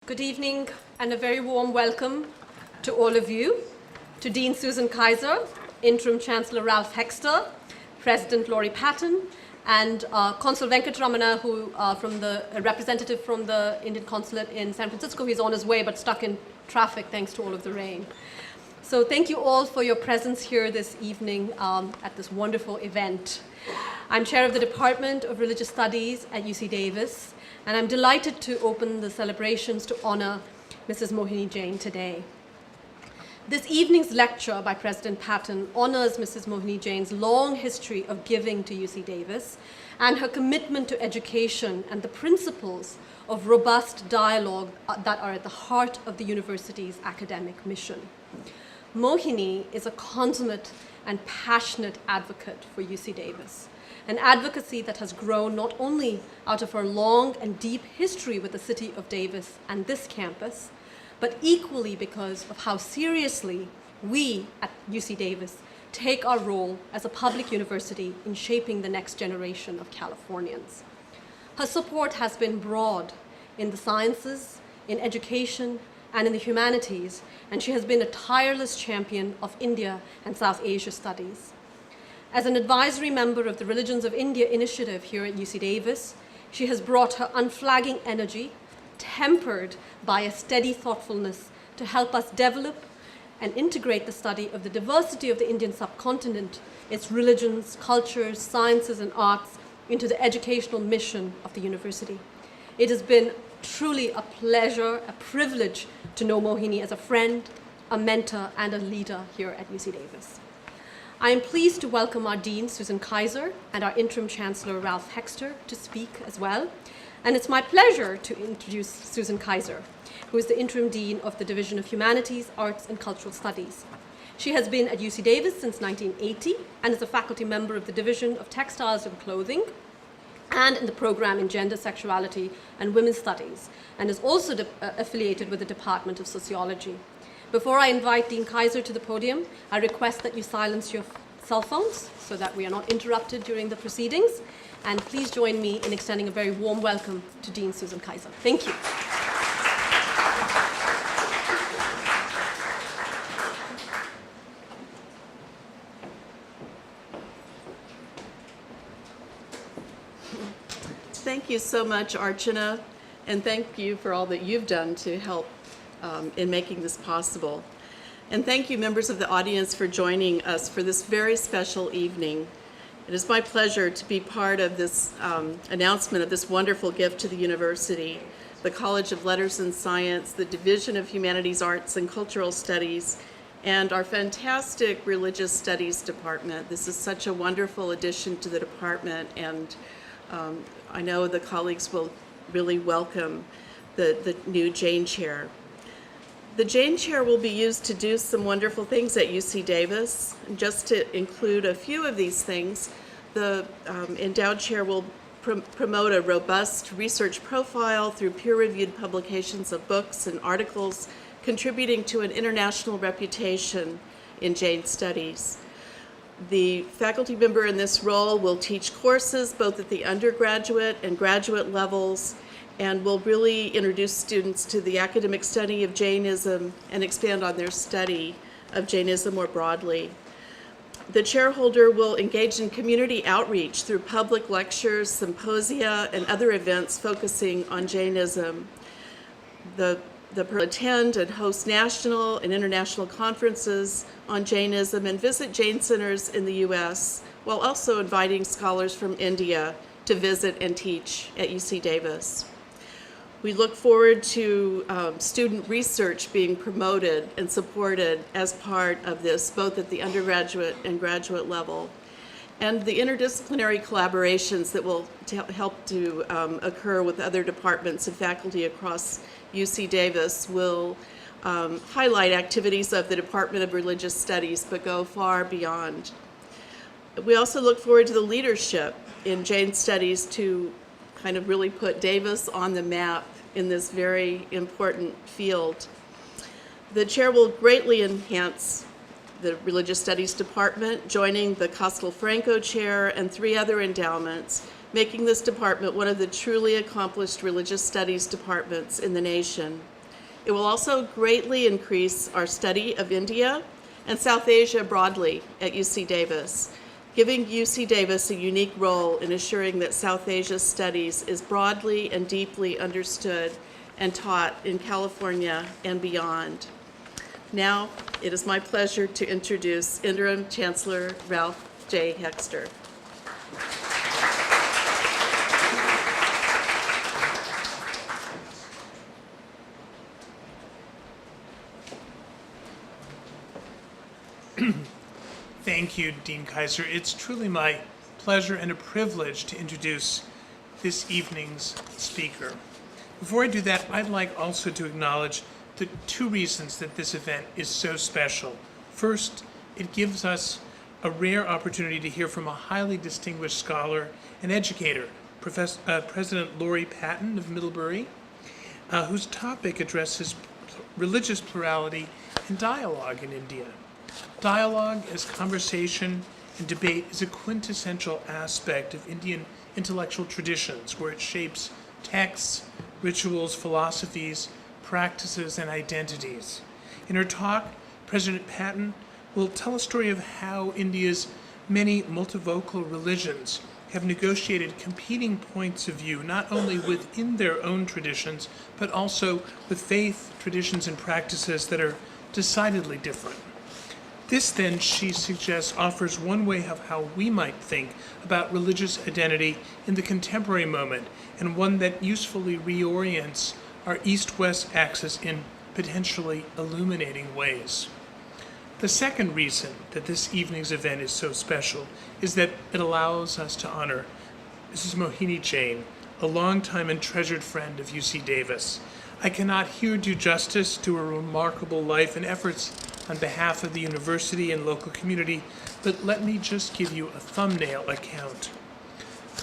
Good evening and a very warm welcome to all of you, to Dean Susan Kaiser, Interim Chancellor Ralph Hexter, President Laurie Patton, and Consul Venkatramana, a representative from the Indian Consulate in San Francisco. He's on his way but stuck in traffic thanks to all of the rain. So thank you all for your presence here this evening at this wonderful event. I'm chair of the Department of Religious Studies at UC Davis, and I'm delighted to open the celebrations to honor Mrs. Mohini Jain today. This evening's lecture by President Patton honors Mrs. Mohini Jain's long history of giving to UC Davis and her commitment to education and the principles of robust dialogue that are at the heart of the university's academic mission. Mohini is a consummate and passionate advocate for UC Davis, an advocacy that has grown not only out of her long and deep history with the city of Davis and this campus, but equally because of how seriously we at UC Davis take our role as a public university in shaping the next generation of Californians. Her support has been broad in the sciences, in education, and in the humanities, and she has been a tireless champion of India and South Asia studies. As an advisory member of the Religions of India initiative here at UC Davis, she has brought her unflagging energy, tempered by a steady thoughtfulness, to help us develop and integrate the study of the diversity of the Indian subcontinent, its religions, cultures, sciences, and arts into the educational mission of the university. It has been truly a pleasure, a privilege to know Mohini as a friend, a mentor, and a leader here at UC Davis. I am pleased to welcome our Dean, Susan Kaiser, and our Interim Chancellor, Ralph Hexter, to speak as well. And it's my pleasure to introduce Susan Kaiser, who is the Interim Dean of the Division of Humanities, Arts, and Cultural Studies. She has been at UC Davis since 1980 and is a faculty member of the Division of Textiles and Clothing and in the program in Gender, Sexuality, and Women's Studies, and is also affiliated with the Department of Sociology. Before I invite Dean Kaiser to the podium, I request that you silence your cell phones so that we are not interrupted during the proceedings. And please join me in extending a very warm welcome to Dean Susan Kaiser. Thank you. Thank you so much, Archana, and thank you for all that you've done to help in making this possible. And thank you, members of the audience, for joining us for this very special evening. It is my pleasure to be part of this announcement of this wonderful gift to the university, the College of Letters and Science, the Division of Humanities, Arts, and Cultural Studies, and our fantastic Religious Studies department. This is such a wonderful addition to the department, and I know the colleagues will really welcome the new Jain Chair. The Jain Chair will be used to do some wonderful things at UC Davis. And just to include a few of these things, the Endowed Chair will promote a robust research profile through peer-reviewed publications of books and articles, contributing to an international reputation in Jain studies. The faculty member in this role will teach courses both at the undergraduate and graduate levels, and will really introduce students to the academic study of Jainism and expand on their study of Jainism more broadly. The chairholder will engage in community outreach through public lectures, symposia, and other events focusing on Jainism. The attend and host national and international conferences on Jainism and visit Jain centers in the U.S., while also inviting scholars from India to visit and teach at UC Davis. We look forward to student research being promoted and supported as part of this, both at the undergraduate and graduate level. And the interdisciplinary collaborations that will help to occur with other departments and faculty across UC Davis will highlight activities of the Department of Religious Studies, but go far beyond. We also look forward to the leadership in Jain Studies to kind of really put Davis on the map in this very important field. The chair will greatly enhance the Religious Studies Department, joining the Castelfranco Chair and 3 other endowments, making this department one of the truly accomplished religious studies departments in the nation. It will also greatly increase our study of India and South Asia broadly at UC Davis, giving UC Davis a unique role in assuring that South Asia studies is broadly and deeply understood and taught in California and beyond. Now, it is my pleasure to introduce Interim Chancellor Ralph J. Hexter. Thank you, Dean Kaiser. It's truly my pleasure and a privilege to introduce this evening's speaker. Before I do that, I'd like also to acknowledge the two reasons that this event is so special. First, it gives us a rare opportunity to hear from a highly distinguished scholar and educator, President Laurie Patton of Middlebury, whose topic addresses religious plurality and dialogue in India. Dialogue as conversation and debate is a quintessential aspect of Indian intellectual traditions, where it shapes texts, rituals, philosophies, practices, and identities. In her talk, President Patton will tell a story of how India's many multivocal religions have negotiated competing points of view, not only within their own traditions, but also with faith, traditions, and practices that are decidedly different. This, then, she suggests, offers one way of how we might think about religious identity in the contemporary moment, and one that usefully reorients our East-West axis in potentially illuminating ways. The second reason that this evening's event is so special is that it allows us to honor Mrs. Mohini Jain, a longtime and treasured friend of UC Davis. I cannot here do justice to her remarkable life and efforts on behalf of the university and local community, but let me just give you a thumbnail account.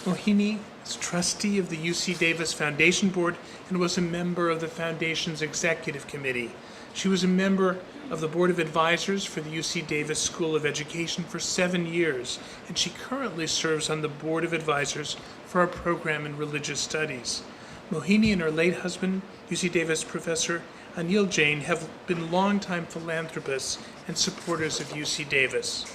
Mohini is trustee of the UC Davis Foundation Board and was a member of the Foundation's Executive Committee. She was a member of the Board of Advisors for the UC Davis School of Education for 7 years, and she currently serves on the Board of Advisors for our program in Religious Studies. Mohini and her late husband, UC Davis Professor Anil Jain, have been longtime philanthropists and supporters of UC Davis.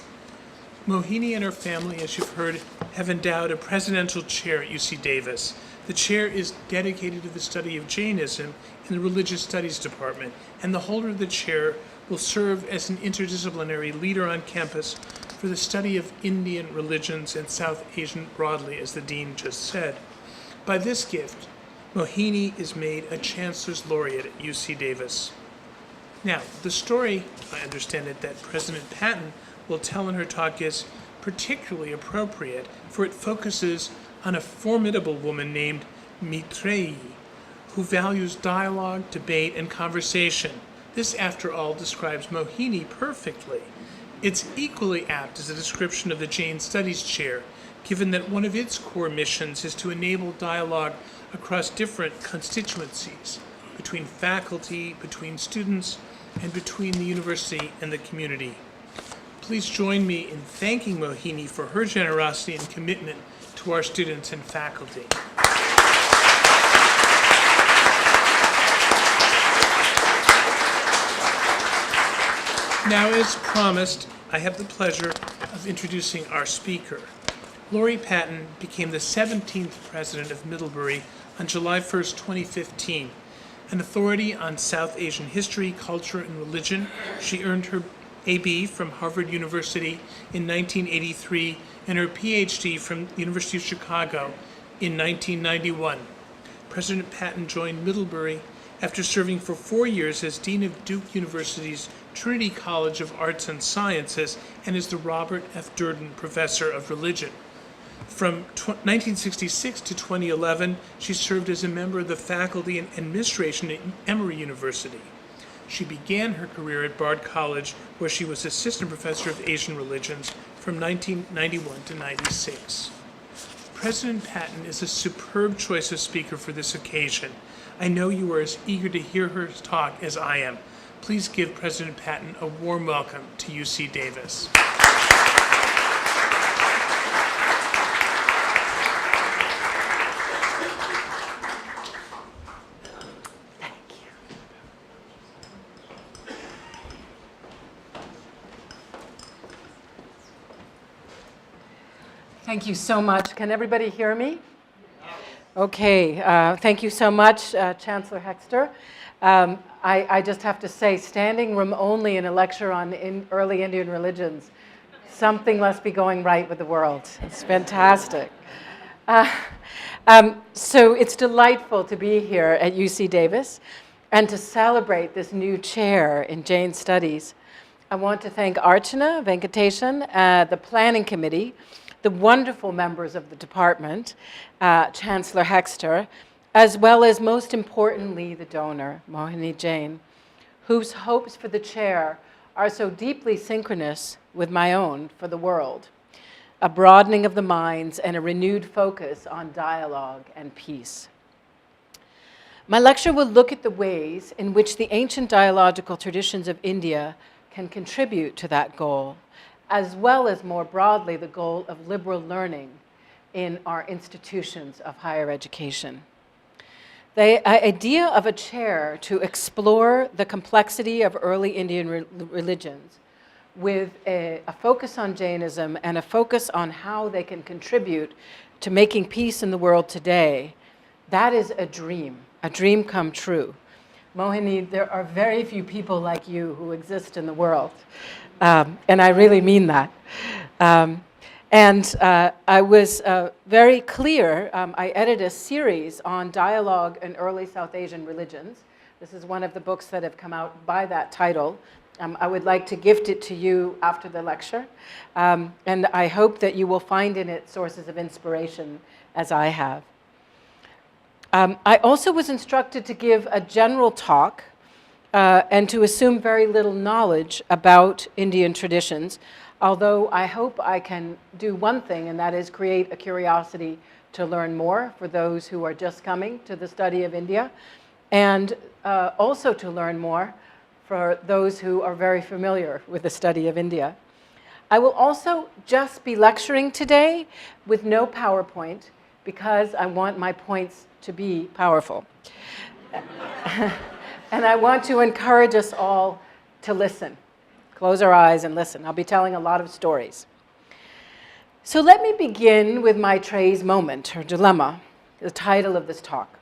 Mohini and her family, as you've heard, have endowed a presidential chair at UC Davis. The chair is dedicated to the study of Jainism in the Religious Studies Department, and the holder of the chair will serve as an interdisciplinary leader on campus for the study of Indian religions and South Asian broadly, as the dean just said. By this gift, Mohini is made a Chancellor's Laureate at UC Davis. Now, the story, I understand it, that President Patton will tell in her talk is particularly appropriate, for it focuses on a formidable woman named Maitreyi, who values dialogue, debate, and conversation. This, after all, describes Mohini perfectly. It's equally apt as a description of the Jain Studies Chair, given that one of its core missions is to enable dialogue across different constituencies, between faculty, between students, and between the university and the community. Please join me in thanking Mohini for her generosity and commitment to our students and faculty. Now, as promised, I have the pleasure of introducing our speaker. Laurie Patton became the 17th president of Middlebury on July 1st, 2015. An authority on South Asian history, culture, and religion, she earned her AB from Harvard University in 1983 and her PhD from the University of Chicago in 1991. President Patton joined Middlebury after serving for 4 years as Dean of Duke University's Trinity College of Arts and Sciences and as the Robert F. Durden Professor of Religion. From 1966 to 2011, she served as a member of the faculty and administration at Emory University. She began her career at Bard College, where she was assistant professor of Asian religions from 1991 to 96. President Patton is a superb choice of speaker for this occasion. I know you are as eager to hear her talk as I am. Please give President Patton a warm welcome to UC Davis. Thank you so much. Can everybody hear me? Okay, thank you so much, Chancellor Hexter. I just have to say, standing room only in a lecture on early Indian religions, something must be going right with the world. It's fantastic. So it's delightful to be here at UC Davis and to celebrate this new chair in Jain Studies. I want to thank Archana Venkatesan, the planning committee, the wonderful members of the department, Chancellor Hexter, as well as, most importantly, the donor, Mohini Jain, whose hopes for the chair are so deeply synchronous with my own for the world, a broadening of the minds and a renewed focus on dialogue and peace. My lecture will look at the ways in which the ancient dialogical traditions of India can contribute to that goal, as well as more broadly the goal of liberal learning in our institutions of higher education. The idea of a chair to explore the complexity of early Indian religions with a focus on Jainism and a focus on how they can contribute to making peace in the world today, that is a dream come true. Mohini, there are very few people like you who exist in the world. And I really mean that. I was very clear. I edited a series on dialogue in early South Asian religions. This is one of the books that have come out by that title. I would like to gift it to you after the lecture. And I hope that you will find in it sources of inspiration as I have. I also was instructed to give a general talk and to assume very little knowledge about Indian traditions, although I hope I can do one thing, and that is create a curiosity to learn more for those who are just coming to the study of India, and also to learn more for those who are very familiar with the study of India. I will also just be lecturing today with no PowerPoint because I want my points to be powerful. And I want to encourage us all to listen. Close our eyes and listen. I'll be telling a lot of stories. So let me begin with Maitreyi's moment, or dilemma, the title of this talk.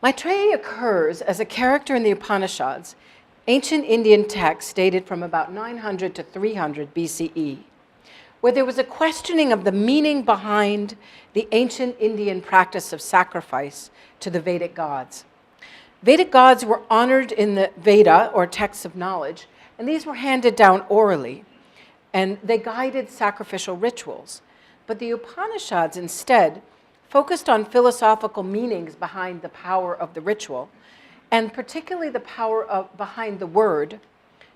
Maitreyi occurs as a character in the Upanishads, ancient Indian texts dated from about 900 to 300 BCE, where there was a questioning of the meaning behind the ancient Indian practice of sacrifice to the Vedic gods. Vedic gods were honored in the Veda, or texts of knowledge, and these were handed down orally, and they guided sacrificial rituals. But the Upanishads instead focused on philosophical meanings behind the power of the ritual, and particularly the power behind the word,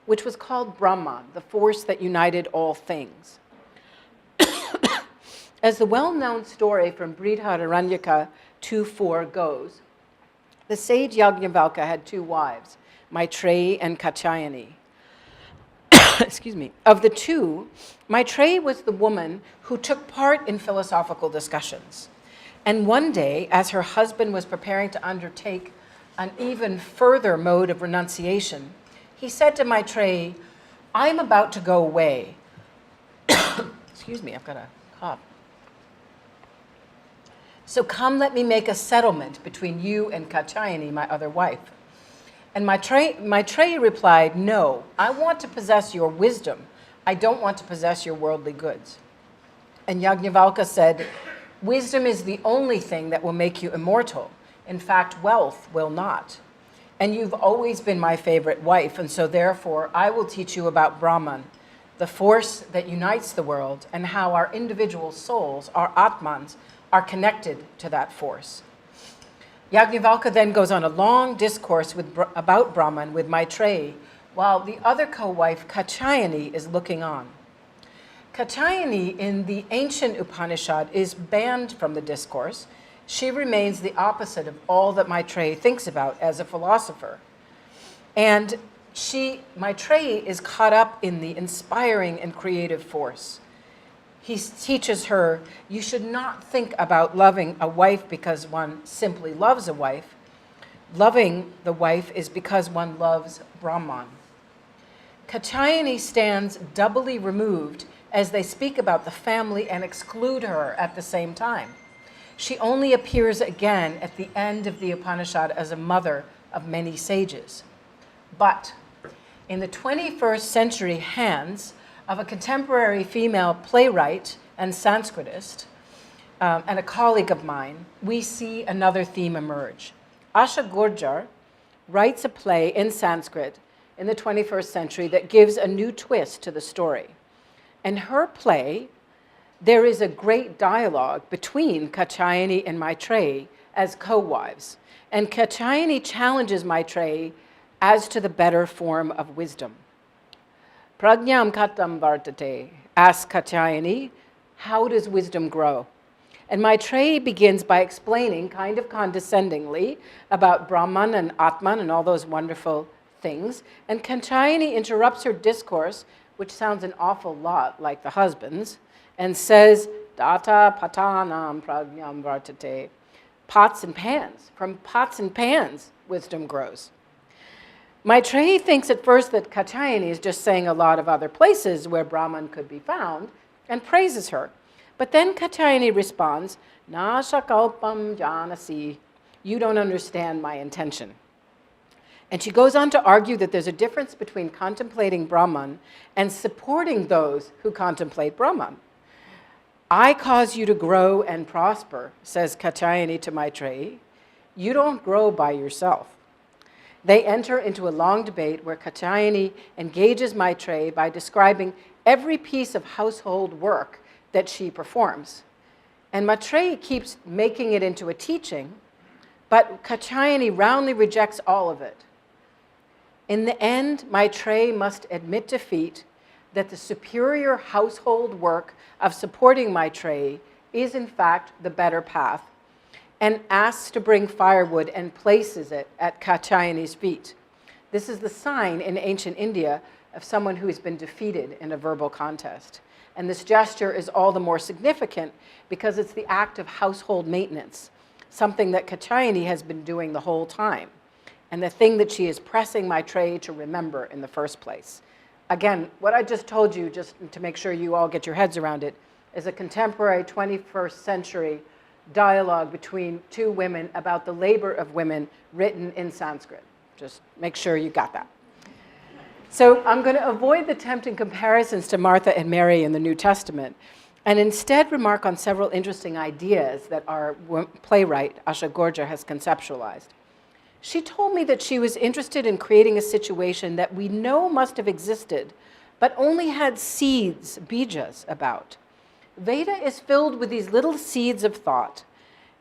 which was called Brahman, the force that united all things. As the well-known story from Brihadaranyaka 2:4 goes, the sage Yajnavalkya had two wives, Maitreyi and Katyayani. Excuse me. Of the two, Maitreyi was the woman who took part in philosophical discussions. And one day, as her husband was preparing to undertake an even further mode of renunciation, he said to Maitreyi, "I'm about to go away." Excuse me, I've got a cough. "So come, let me make a settlement between you and Katyayani, my other wife." And Maitreyi replied, "No, I want to possess your wisdom. I don't want to possess your worldly goods." And Yajnavalkya said, "Wisdom is the only thing that will make you immortal. In fact, wealth will not. And you've always been my favorite wife, and so therefore I will teach you about Brahman, the force that unites the world, and how our individual souls, our Atmans, are connected to that force." Yajnavalkya then goes on a long discourse about Brahman with Maitreyi, while the other co-wife, Katyayani, is looking on. Katyayani, in the ancient Upanishad, is banned from the discourse. She remains the opposite of all that Maitreyi thinks about as a philosopher. And Maitreyi is caught up in the inspiring and creative force. He teaches her, you should not think about loving a wife because one simply loves a wife. Loving the wife is because one loves Brahman. Katyayani stands doubly removed as they speak about the family and exclude her at the same time. She only appears again at the end of the Upanishad as a mother of many sages. But in the 21st century hands of a contemporary female playwright and Sanskritist, and a colleague of mine, we see another theme emerge. Asha Gurjar writes a play in Sanskrit in the 21st century that gives a new twist to the story. In her play, there is a great dialogue between Katyayani and Maitreyi as co-wives, and Katyayani challenges Maitreyi as to the better form of wisdom. Prajnam katam vartate, asks Katyayani, how does wisdom grow? And Maitreyi begins by explaining, kind of condescendingly, about Brahman and Atman and all those wonderful things. And Katyayani interrupts her discourse, which sounds an awful lot like the husband's, and says, Data patanam prajnam vartate. Pots and pans. From pots and pans, wisdom grows. Maitreyi thinks at first that Katyayani is just saying a lot of other places where Brahman could be found, and praises her. But then Katyayani responds, Na shakalpam janasi, you don't understand my intention. And she goes on to argue that there's a difference between contemplating Brahman and supporting those who contemplate Brahman. I cause you to grow and prosper, says Katyayani to Maitreyi. You don't grow by yourself. They enter into a long debate where Katyayani engages Maitreyi by describing every piece of household work that she performs. And Maitreyi keeps making it into a teaching, but Katyayani roundly rejects all of it. In the end, Maitreyi must admit defeat, that the superior household work of supporting Maitreyi is in fact the better path, and asks to bring firewood and places it at Katyayani's feet. This is the sign in ancient India of someone who has been defeated in a verbal contest. And this gesture is all the more significant because it's the act of household maintenance, something that Katyayani has been doing the whole time, and the thing that she is pressing Maitreyi to remember in the first place. Again, what I just told you, just to make sure you all get your heads around it, is a contemporary 21st century dialogue between two women about the labor of women written in Sanskrit. Just make sure you got that. So I'm going to avoid the tempting comparisons to Martha and Mary in the New Testament, and instead remark on several interesting ideas that our playwright, Asha Gurjar, has conceptualized. She told me that she was interested in creating a situation that we know must have existed, but only had seeds, bijas, about. Veda is filled with these little seeds of thought,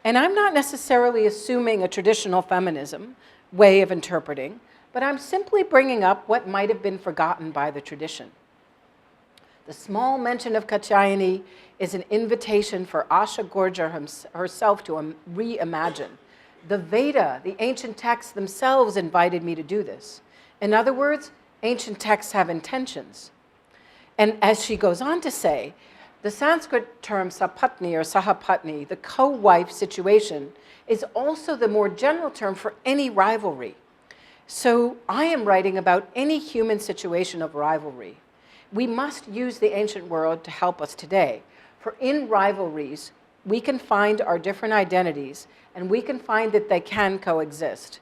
and I'm not necessarily assuming a traditional feminism way of interpreting, but I'm simply bringing up what might have been forgotten by the tradition. The small mention of Katyayani is an invitation for Asha Gurjar herself to reimagine. The Veda, the ancient texts themselves, invited me to do this. In other words, ancient texts have intentions. And as she goes on to say, the Sanskrit term sapatni or sahapatni, the co-wife situation, is also the more general term for any rivalry. So I am writing about any human situation of rivalry. We must use the ancient world to help us today. For in rivalries, we can find our different identities, and we can find that they can coexist.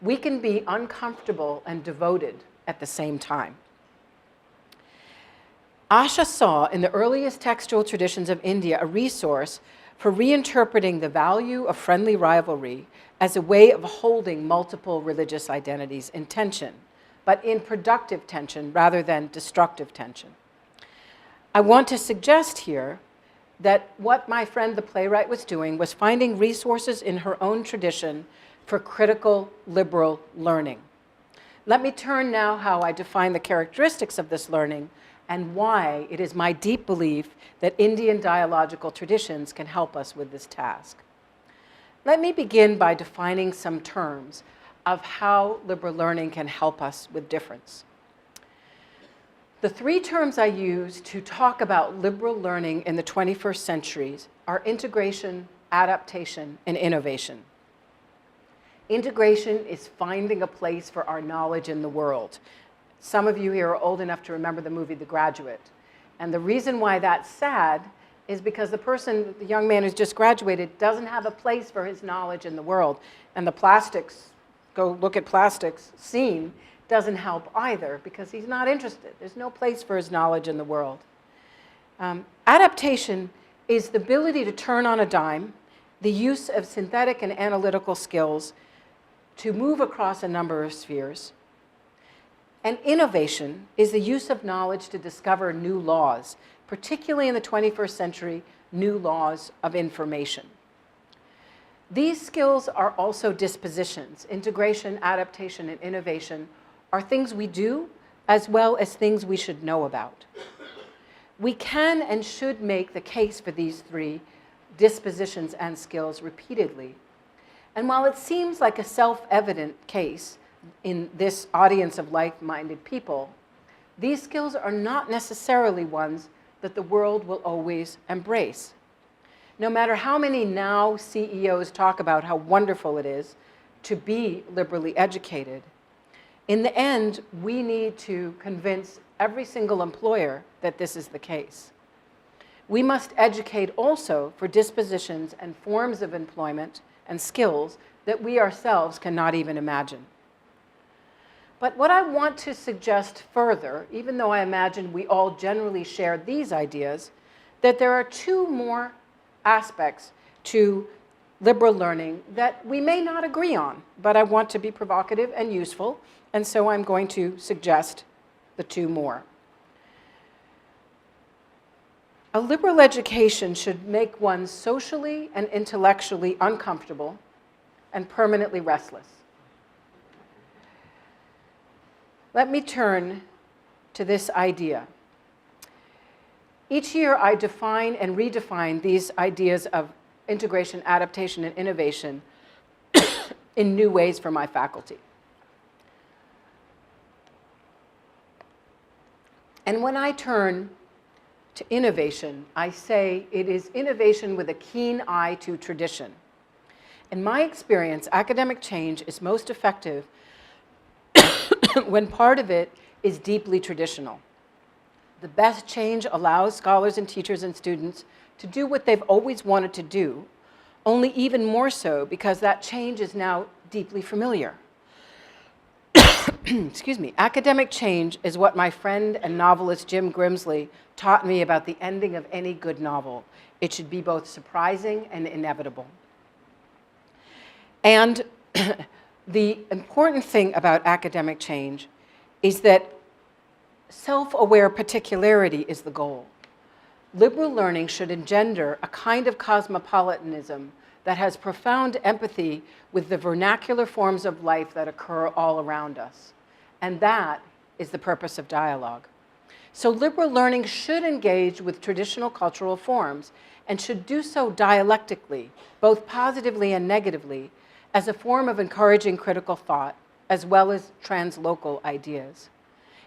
We can be uncomfortable and devoted at the same time. Asha saw in the earliest textual traditions of India a resource for reinterpreting the value of friendly rivalry as a way of holding multiple religious identities in tension, but in productive tension rather than destructive tension. I want to suggest here that what my friend the playwright was doing was finding resources in her own tradition for critical liberal learning. Let me turn now how I define the characteristics of this learning and why it is my deep belief that Indian dialogical traditions can help us with this task. Let me begin by defining some terms of how liberal learning can help us with difference. The three terms I use to talk about liberal learning in the 21st centuries are integration, adaptation, and innovation. Integration is finding a place for our knowledge in the world. Some of you here are old enough to remember the movie The Graduate. And the reason why that's sad is because the young man who's just graduated, doesn't have a place for his knowledge in the world. And the plastics, go look at plastics scene, doesn't help either because he's not interested. There's no place for his knowledge in the world. Adaptation is the ability to turn on a dime, the use of synthetic and analytical skills to move across a number of spheres. And innovation is the use of knowledge to discover new laws, particularly in the 21st century, new laws of information. These skills are also dispositions. Integration, adaptation, and innovation are things we do as well as things we should know about. We can and should make the case for these three dispositions and skills repeatedly. And while it seems like a self-evident case in this audience of like-minded people, these skills are not necessarily ones that the world will always embrace. No matter how many now CEOs talk about how wonderful it is to be liberally educated, in the end, we need to convince every single employer that this is the case. We must educate also for dispositions and forms of employment and skills that we ourselves cannot even imagine. But what I want to suggest further, even though I imagine we all generally share these ideas, that there are two more aspects to liberal learning that we may not agree on, but I want to be provocative and useful, and so I'm going to suggest the two more. A liberal education should make one socially and intellectually uncomfortable and permanently restless. Let me turn to this idea. Each year I define and redefine these ideas of integration, adaptation, and innovation in new ways for my faculty. And when I turn to innovation, I say it is innovation with a keen eye to tradition. In my experience, academic change is most effective when part of it is deeply traditional. The best change allows scholars and teachers and students to do what they've always wanted to do, only even more so because that change is now deeply familiar. Excuse me. Academic change is what my friend and novelist Jim Grimsley taught me about the ending of any good novel. It should be both surprising and inevitable. And the important thing about academic change is that self-aware particularity is the goal. Liberal learning should engender a kind of cosmopolitanism that has profound empathy with the vernacular forms of life that occur all around us. And that is the purpose of dialogue. So liberal learning should engage with traditional cultural forms and should do so dialectically, both positively and negatively, as a form of encouraging critical thought, as well as translocal ideas.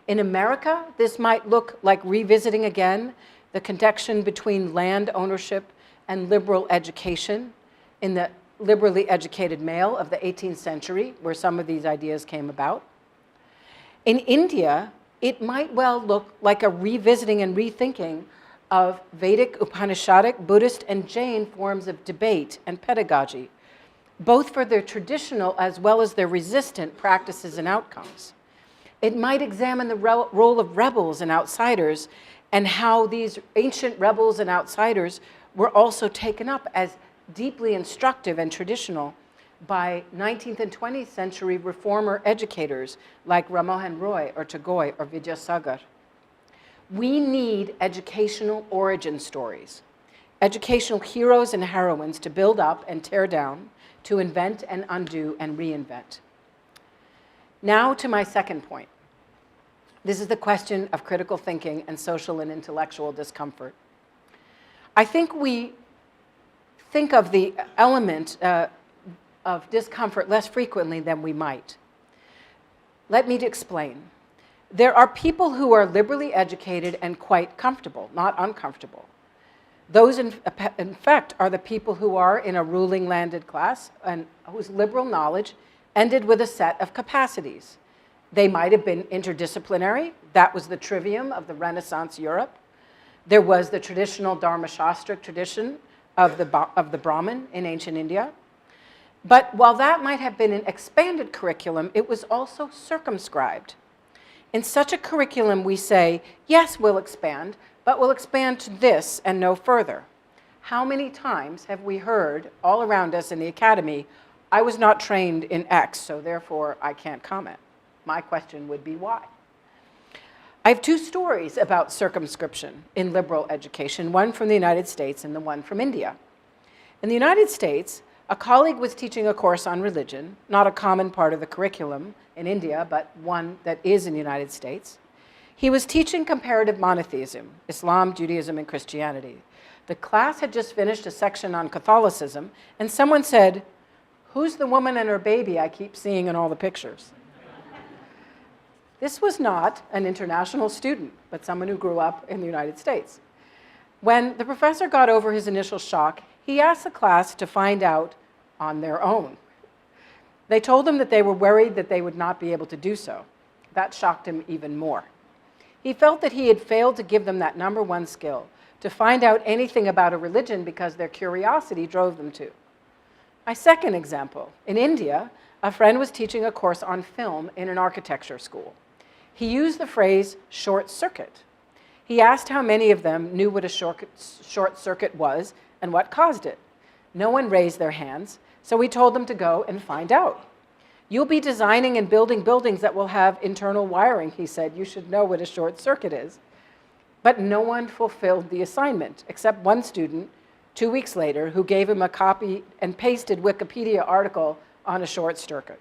In America, this might look like revisiting again the connection between land ownership and liberal education in the liberally educated male of the 18th century, where some of these ideas came about. In India, it might well look like a revisiting and rethinking of Vedic, Upanishadic, Buddhist, and Jain forms of debate and pedagogy, both for their traditional as well as their resistant practices and outcomes. It might examine the role of rebels and outsiders and how these ancient rebels and outsiders were also taken up as deeply instructive and traditional by 19th and 20th century reformer educators like Ramohan Roy or Tagore or Vidyasagar. We need educational origin stories, educational heroes and heroines to build up and tear down, to invent and undo and reinvent. Now to my second point. This is the question of critical thinking and social and intellectual discomfort. I think we think of the element of discomfort less frequently than we might. Let me explain. There are people who are liberally educated and quite comfortable, not uncomfortable. Those, in fact, are the people who are in a ruling landed class and whose liberal knowledge ended with a set of capacities. They might have been interdisciplinary. That was the trivium of the Renaissance Europe. There was the traditional Dharmashastric tradition of the Brahmin in ancient India. But while that might have been an expanded curriculum, it was also circumscribed. In such a curriculum, we say, yes, we'll expand, but we'll expand to this and no further. How many times have we heard all around us in the academy, I was not trained in X, so therefore I can't comment? My question would be why? I have two stories about circumscription in liberal education, one from the United States and the one from India. In the United States, a colleague was teaching a course on religion, not a common part of the curriculum in India, but one that is in the United States. He was teaching comparative monotheism, Islam, Judaism, and Christianity. The class had just finished a section on Catholicism, and someone said, "Who's the woman and her baby I keep seeing in all the pictures?" This was not an international student, but someone who grew up in the United States. When the professor got over his initial shock, he asked the class to find out on their own. They told him that they were worried that they would not be able to do so. That shocked him even more. He felt that he had failed to give them that number one skill, to find out anything about a religion because their curiosity drove them to. My second example, in India, a friend was teaching a course on film in an architecture school. He used the phrase short circuit. He asked how many of them knew what a short circuit was and what caused it. No one raised their hands, so he told them to go and find out. You'll be designing and building buildings that will have internal wiring, he said. You should know what a short circuit is. But no one fulfilled the assignment, except one student, 2 weeks later, who gave him a copy and pasted Wikipedia article on a short circuit.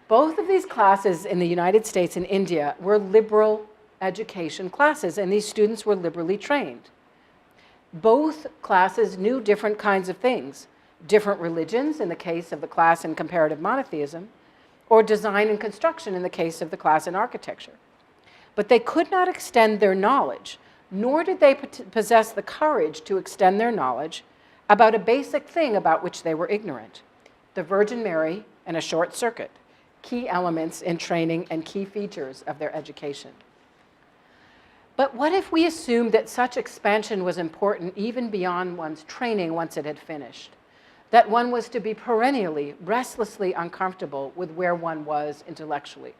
Both of these classes in the United States and India were liberal education classes, and these students were liberally trained. Both classes knew different kinds of things, different religions in the case of the class in comparative monotheism, or design and construction in the case of the class in architecture. But they could not extend their knowledge, nor did they possess the courage to extend their knowledge about a basic thing about which they were ignorant: the Virgin Mary and a short circuit, key elements in training and key features of their education. But what if we assumed that such expansion was important even beyond one's training once it had finished? That one was to be perennially, restlessly uncomfortable with where one was intellectually?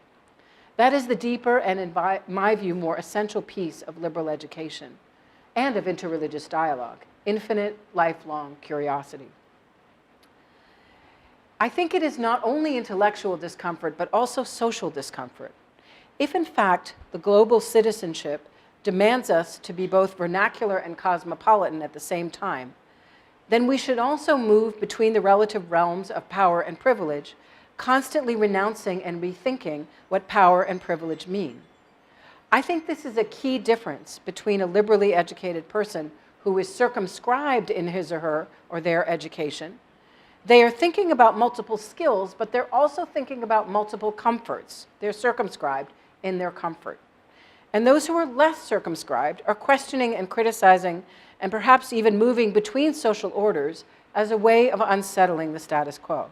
That is the deeper and, in my view, more essential piece of liberal education and of interreligious dialogue: infinite, lifelong curiosity. I think it is not only intellectual discomfort, but also social discomfort. If, in fact, the global citizenship demands us to be both vernacular and cosmopolitan at the same time, then we should also move between the relative realms of power and privilege, constantly renouncing and rethinking what power and privilege mean. I think this is a key difference between a liberally educated person who is circumscribed in his or her or their education. They are thinking about multiple skills, but they're also thinking about multiple comforts. They're circumscribed in their comfort. And those who are less circumscribed are questioning and criticizing and perhaps even moving between social orders as a way of unsettling the status quo.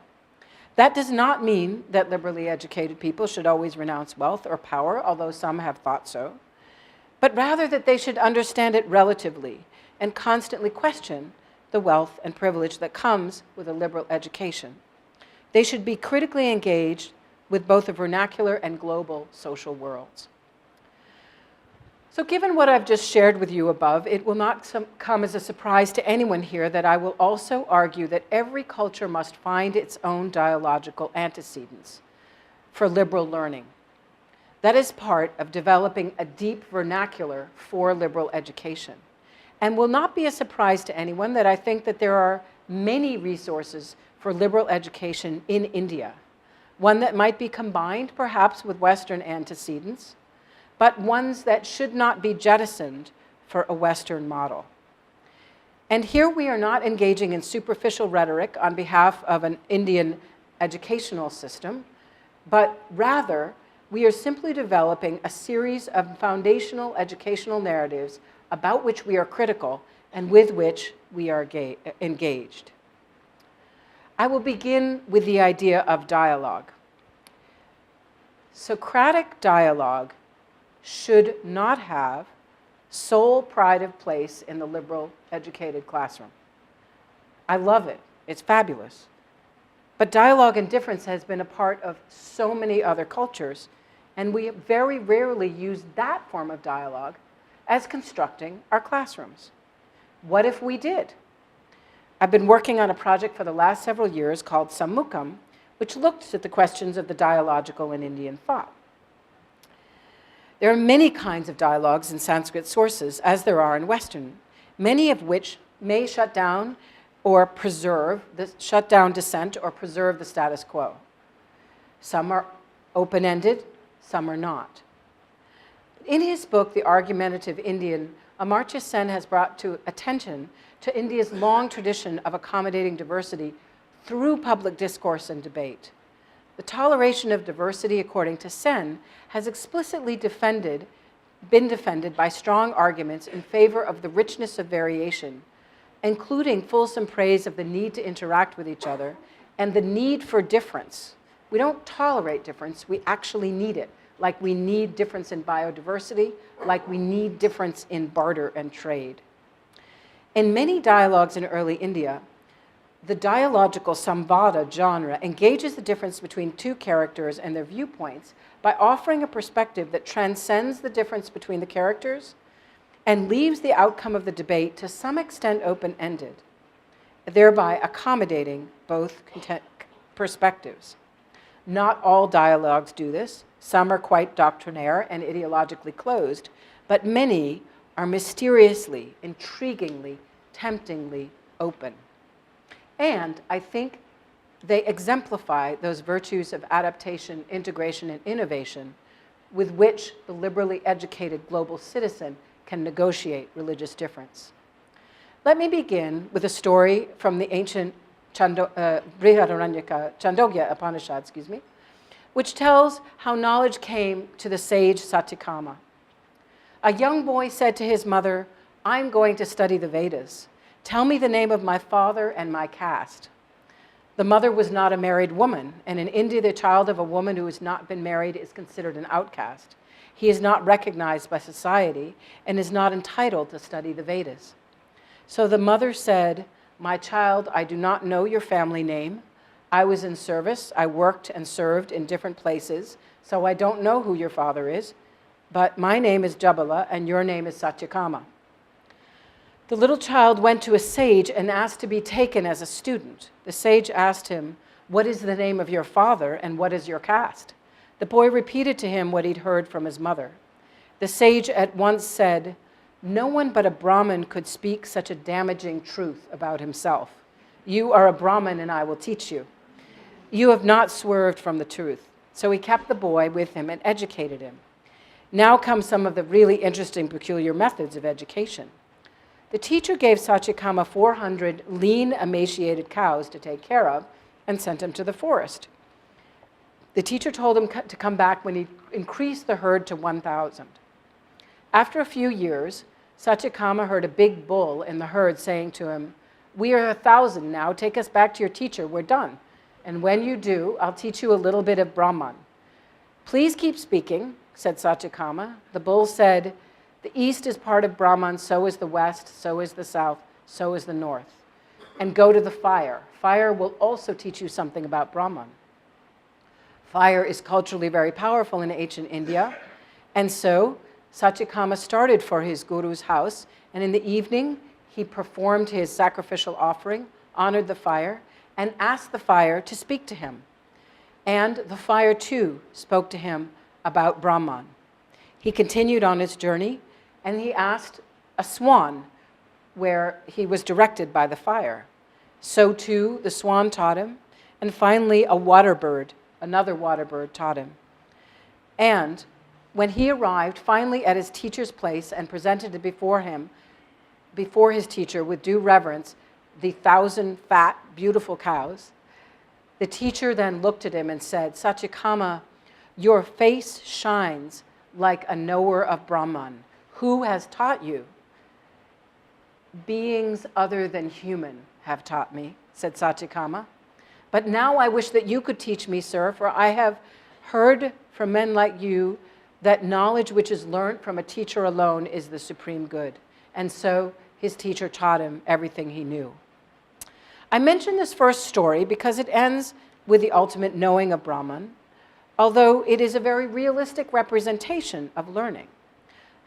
That does not mean that liberally educated people should always renounce wealth or power, although some have thought so, but rather that they should understand it relatively and constantly question the wealth and privilege that comes with a liberal education. They should be critically engaged with both the vernacular and global social worlds. So given what I've just shared with you above, it will not come as a surprise to anyone here that I will also argue that every culture must find its own dialogical antecedents for liberal learning. That is part of developing a deep vernacular for liberal education. And will not be a surprise to anyone that I think that there are many resources for liberal education in India, one that might be combined perhaps with Western antecedents, but ones that should not be jettisoned for a Western model. And here we are not engaging in superficial rhetoric on behalf of an Indian educational system, but rather we are simply developing a series of foundational educational narratives about which we are critical and with which we are engaged. I will begin with the idea of dialogue. Socratic dialogue should not have sole pride of place in the liberal educated classroom. I love it. It's fabulous. But dialogue and difference has been a part of so many other cultures, and we very rarely use that form of dialogue as constructing our classrooms. What if we did? I've been working on a project for the last several years called Sammukam, which looked at the questions of the dialogical in Indian thought. There are many kinds of dialogues in Sanskrit sources, as there are in Western, many of which may shut down dissent or preserve the status quo. Some are open-ended, some are not. In his book, The Argumentative Indian, Amartya Sen has brought to attention to India's long tradition of accommodating diversity through public discourse and debate. The toleration of diversity, according to Sen, has explicitly been defended by strong arguments in favor of the richness of variation, including fulsome praise of the need to interact with each other and the need for difference. We don't tolerate difference, we actually need it, like we need difference in biodiversity, like we need difference in barter and trade. In many dialogues in early India, the dialogical samvada genre engages the difference between two characters and their viewpoints by offering a perspective that transcends the difference between the characters and leaves the outcome of the debate to some extent open-ended, thereby accommodating both perspectives. Not all dialogues do this. Some are quite doctrinaire and ideologically closed, but many are mysteriously, intriguingly, temptingly open. And I think they exemplify those virtues of adaptation, integration, and innovation with which the liberally educated global citizen can negotiate religious difference. Let me begin with a story from the ancient Chandogya Upanishad, which tells how knowledge came to the sage Satyakama. A young boy said to his mother, "I'm going to study the Vedas. Tell me the name of my father and my caste." The mother was not a married woman, and in India, the child of a woman who has not been married is considered an outcast. He is not recognized by society and is not entitled to study the Vedas. So the mother said, "My child, I do not know your family name. I was in service. I worked and served in different places, so I don't know who your father is. But my name is Jabala, and your name is Satyakama." The little child went to a sage and asked to be taken as a student. The sage asked him, "What is the name of your father, and what is your caste?" The boy repeated to him what he'd heard from his mother. The sage at once said, "No one but a Brahmin could speak such a damaging truth about himself. You are a Brahmin, and I will teach you. You have not swerved from the truth." So he kept the boy with him and educated him. Now come some of the really interesting, peculiar methods of education. The teacher gave Satyakama 400 lean, emaciated cows to take care of and sent him to the forest. The teacher told him to come back when he increased the herd to 1,000. After a few years, Satyakama heard a big bull in the herd saying to him, "We are 1,000 now. Take us back to your teacher. We're done. And when you do, I'll teach you a little bit of Brahman." "Please keep speaking," said Satyakama. The bull said, "The east is part of Brahman, so is the west, so is the south, so is the north. And go to the fire. Fire will also teach you something about Brahman." Fire is culturally very powerful in ancient India, and so Satyakama started for his guru's house, and in the evening he performed his sacrificial offering, honored the fire, and asked the fire to speak to him. And the fire too spoke to him about Brahman. He continued on his journey, and he asked a swan where he was directed by the fire. So too the swan taught him, and finally a water bird, another water bird, taught him. And when he arrived finally at his teacher's place and presented it before his teacher with due reverence, the 1,000 fat, beautiful cows, the teacher then looked at him and said, "Satyakama, your face shines like a knower of Brahman. Who has taught you?" "Beings other than human have taught me," said Satyakama. "But now I wish that you could teach me, sir, for I have heard from men like you that knowledge which is learnt from a teacher alone is the supreme good. And so his teacher taught him everything he knew. I mention this first story because it ends with the ultimate knowing of Brahman, although it is a very realistic representation of learning.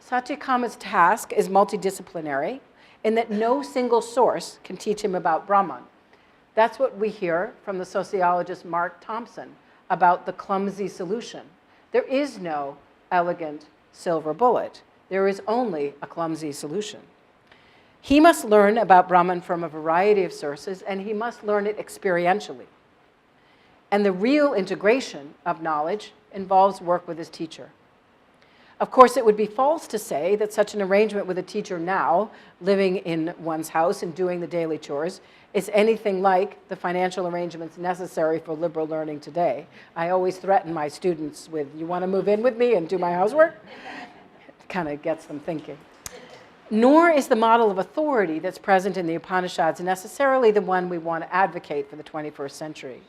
Satyakama's task is multidisciplinary in that no single source can teach him about Brahman. That's what we hear from the sociologist Mark Thompson about the clumsy solution. There is no elegant silver bullet. There is only a clumsy solution. He must learn about Brahman from a variety of sources, and he must learn it experientially. And the real integration of knowledge involves work with his teacher. Of course, it would be false to say that such an arrangement with a teacher now, living in one's house and doing the daily chores, is anything like the financial arrangements necessary for liberal learning today. I always threaten my students with, you want to move in with me and do my housework? It kind of gets them thinking. Nor is the model of authority that's present in the Upanishads necessarily the one we want to advocate for the 21st century.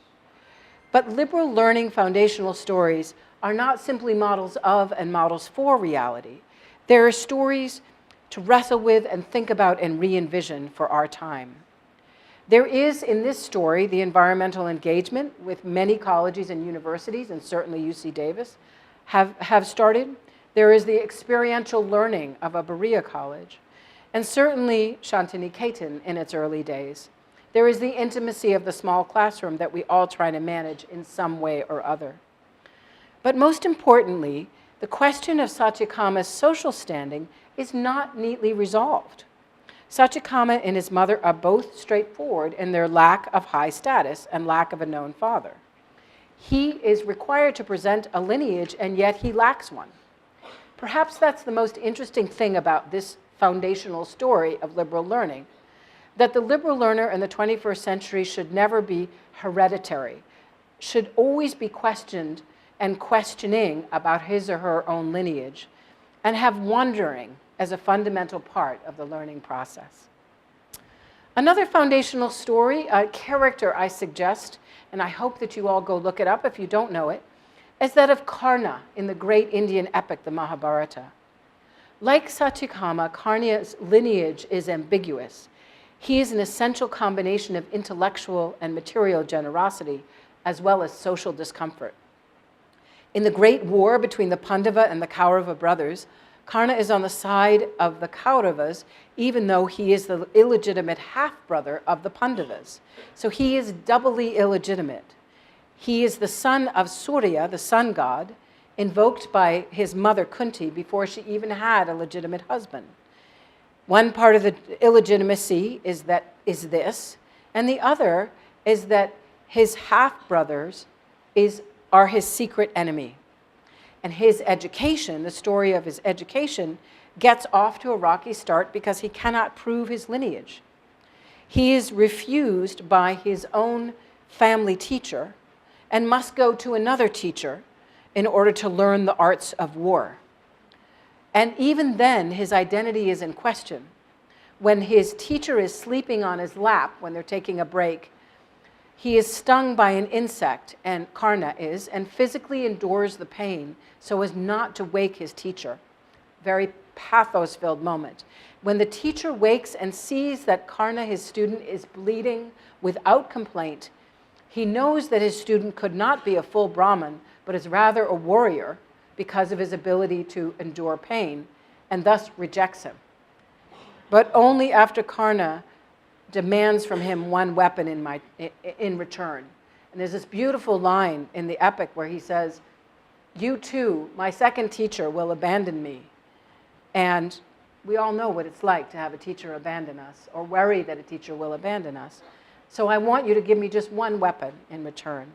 But liberal learning foundational stories are not simply models of and models for reality. There are stories to wrestle with and think about and re-envision for our time. There is in this story the environmental engagement with many colleges and universities, and certainly UC Davis have started. There is the experiential learning of a Berea college, and certainly Shantiniketan in its early days. There is the intimacy of the small classroom that we all try to manage in some way or other. But most importantly, the question of Satyakama's social standing is not neatly resolved. Satyakama and his mother are both straightforward in their lack of high status and lack of a known father. He is required to present a lineage, and yet he lacks one. Perhaps that's the most interesting thing about this foundational story of liberal learning, that the liberal learner in the 21st century should never be hereditary, should always be questioned and questioning about his or her own lineage, and have wondering as a fundamental part of the learning process. Another foundational story, a character I suggest, and I hope that you all go look it up if you don't know it, is that of Karna in the great Indian epic, the Mahabharata. Like Satyakama, Karna's lineage is ambiguous. He is an essential combination of intellectual and material generosity, as well as social discomfort. In the great war between the Pandava and the Kaurava brothers, Karna is on the side of the Kauravas, even though he is the illegitimate half-brother of the Pandavas. So he is doubly illegitimate. He is the son of Surya, the sun god, invoked by his mother Kunti before she even had a legitimate husband. One part of the illegitimacy is this, and the other is that his half-brothers are his secret enemy. And his education, the story of his education, gets off to a rocky start because he cannot prove his lineage. He is refused by his own family teacher and must go to another teacher in order to learn the arts of war. And even then, his identity is in question. When his teacher is sleeping on his lap when they're taking a break, he is stung by an insect, and Karna is, and physically endures the pain so as not to wake his teacher. Very pathos-filled moment. When the teacher wakes and sees that Karna, his student, is bleeding without complaint, he knows that his student could not be a full Brahmin, but is rather a warrior because of his ability to endure pain, and thus rejects him. But only after Karna demands from him one weapon in return. And there's this beautiful line in the epic where he says, "You too, my second teacher, will abandon me." And we all know what it's like to have a teacher abandon us or worry that a teacher will abandon us. So I want you to give me just one weapon in return.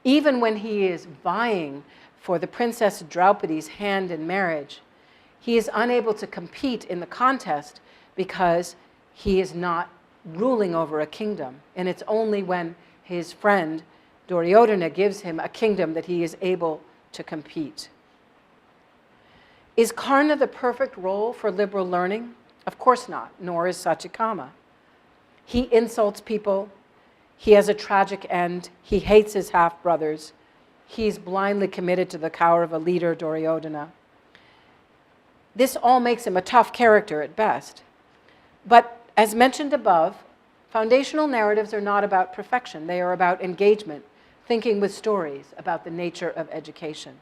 Even when he is vying for the Princess Draupadi's hand in marriage, he is unable to compete in the contest because he is not ruling over a kingdom. And it's only when his friend Duryodhana gives him a kingdom that he is able to compete. Is Karna the perfect role for liberal learning? Of course not, nor is Satyakama. He insults people. He has a tragic end. He hates his half-brothers. he's blindly committed to the Kaurava leader Duryodhana. This all makes him a tough character at best. But as mentioned above, foundational narratives are not about perfection. They are about engagement, thinking with stories about the nature of education.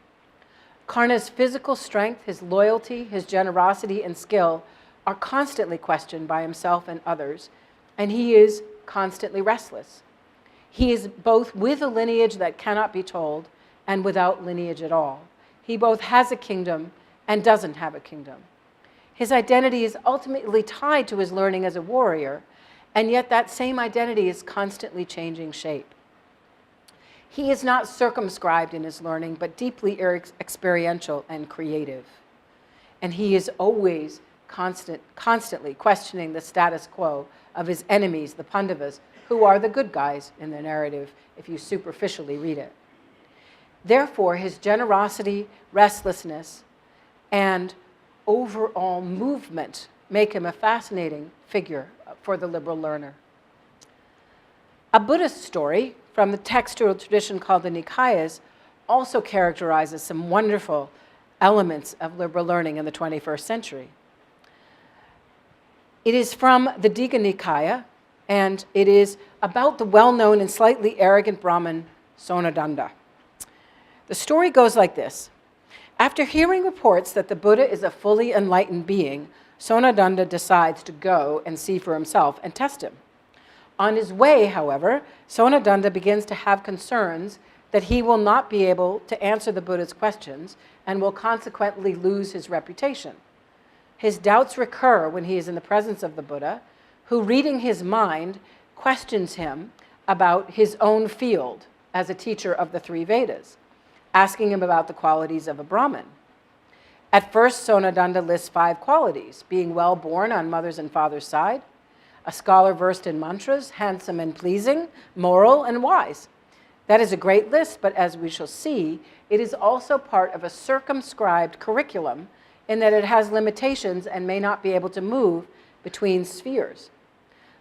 Karna's physical strength, his loyalty, his generosity, and skill are constantly questioned by himself and others, and he is constantly restless. He is both with a lineage that cannot be told and without lineage at all. He both has a kingdom and doesn't have a kingdom. His identity is ultimately tied to his learning as a warrior, and yet that same identity is constantly changing shape. He is not circumscribed in his learning, but deeply experiential and creative. And he is always constantly questioning the status quo of his enemies, the Pandavas, who are the good guys in the narrative if you superficially read it. Therefore, his generosity, restlessness, and overall movement make him a fascinating figure for the liberal learner. A Buddhist story from the textual tradition called the Nikayas also characterizes some wonderful elements of liberal learning in the 21st century. It is from the Digha Nikaya, and it is about the well-known and slightly arrogant Brahmin Sonadanda. The story goes like this. After hearing reports that the Buddha is a fully enlightened being, Sonadanda decides to go and see for himself and test him. On his way, however, Sonadanda begins to have concerns that he will not be able to answer the Buddha's questions and will consequently lose his reputation. His doubts recur when he is in the presence of the Buddha, who, reading his mind, questions him about his own field as a teacher of the three Vedas, asking him about the qualities of a Brahmin. At first, Sonadanda lists 5 qualities: being well born on mother's and father's side, a scholar versed in mantras, handsome and pleasing, moral and wise. That is a great list, but as we shall see, it is also part of a circumscribed curriculum in that it has limitations and may not be able to move between spheres.